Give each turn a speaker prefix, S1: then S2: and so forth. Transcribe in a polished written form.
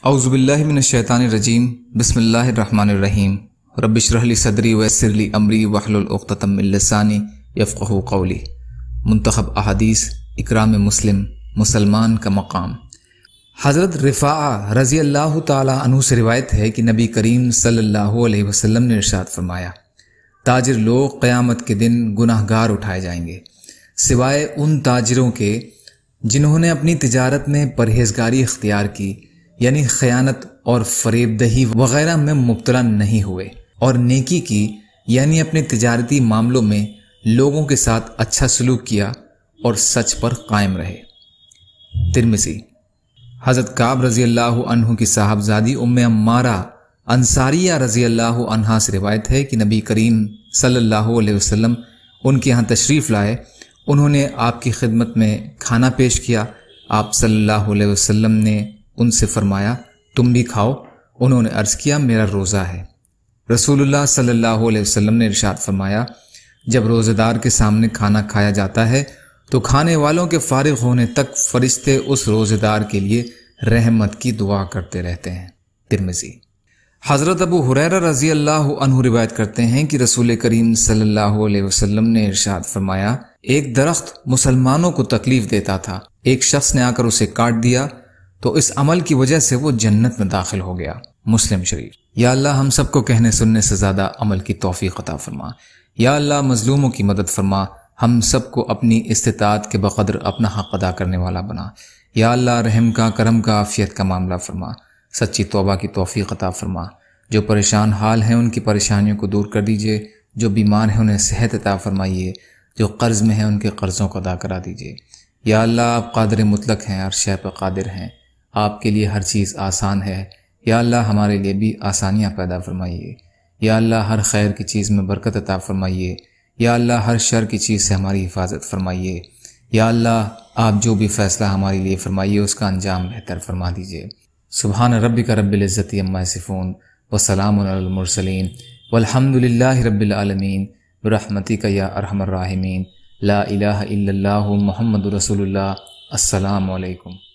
S1: اعوذ باللہ من الشیطان الرجیم بسم اللہ الرحمن الرحیم رب اشرح لی صدری ویسر لی امری واحلل عقدۃ من لسانی یفقہوا قولی۔ منتخب احادیث اکرام مسلم، مسلمان کا مقام۔ حضرت رفاعہ رضی اللہ تعالی عنہ سے روایت ہے کہ نبی کریم صلی اللہ علیہ وسلم نے ارشاد فرمایا، تاجر لوگ قیامت کے دن گناہ گار اٹھائے جائیں گے سوائے ان تاجروں کے جنہوں نے اپنی تجارت میں پرہیزگاری اختیار کی، یعنی خیانت اور فریب دہی وغیرہ میں مبتلا نہیں ہوئے، اور نیکی کی یعنی اپنے تجارتی معاملوں میں لوگوں کے ساتھ اچھا سلوک کیا اور سچ پر قائم رہے۔ ترمذی۔ حضرت کعب رضی اللہ عنہ کی صاحبزادی ام عمارہ انصاریہ رضی اللہ عنہا سے روایت ہے کہ نبی کریم صلی اللہ علیہ وسلم ان کے ہاں تشریف لائے۔ انہوں نے آپ کی خدمت میں کھانا پیش کیا۔ آپ صلی اللہ علیہ وسلم نے ان سے فرمایا، تم بھی کھاؤ۔ انہوں نے عرض کیا، میرا روزہ ہے۔ رسول اللہ صلی اللہ علیہ وسلم نے ارشاد فرمایا، جب روزہ دار کے سامنے کھانا کھایا جاتا ہے تو کھانے والوں کے فارغ ہونے تک فرشتے اس روزہ دار کے لیے رحمت کی دعا کرتے رہتے ہیں۔ ترمذی۔ حضرت ابو ہریرہ رضی اللہ عنہ روایت کرتے ہیں کہ رسول کریم صلی اللہ علیہ وسلم نے ارشاد فرمایا، ایک درخت مسلمانوں کو تکلیف دیتا تھا، ایک شخص نے آ کر اسے کاٹ دیا تو اس عمل کی وجہ سے وہ جنت میں داخل ہو گیا۔ مسلم شریف۔ یا اللہ ہم سب کو کہنے سننے سے زیادہ عمل کی توفیق عطا فرما۔ یا اللہ مظلوموں کی مدد فرما، ہم سب کو اپنی استطاعت کے بقدر اپنا حق ادا کرنے والا بنا۔ یا اللہ رحم کا، کرم کا، عافیت کا معاملہ فرما، سچی توبہ کی توفیق عطا فرما۔ جو پریشان حال ہیں ان کی پریشانیوں کو دور کر دیجئے، جو بیمار ہیں انہیں صحت عطا فرمائیے، جو قرض میں ہیں ان کے قرضوں کو ادا کرا دیجئے۔ یا اللہ آپ قادر مطلق ہیں، عرش پہ قادر ہیں، آپ کے لیے ہر چیز آسان ہے۔ یا اللہ ہمارے لیے بھی آسانیاں پیدا فرمائیے۔ یا اللہ ہر خیر کی چیز میں برکت عطا فرمائیے۔ یا اللہ ہر شر کی چیز سے ہماری حفاظت فرمائیے۔ یا اللہ آپ جو بھی فیصلہ ہمارے لیے فرمائیے اس کا انجام بہتر فرما دیجیے۔ سبحان ربک رب العزت عما یصفون وسلام علی المرسلین والحمد للہ رب العالمین برحمتک یا ارحم الراحمین۔ لا الہ الا اللہ محمد رسول اللہ۔ السلام علیکم۔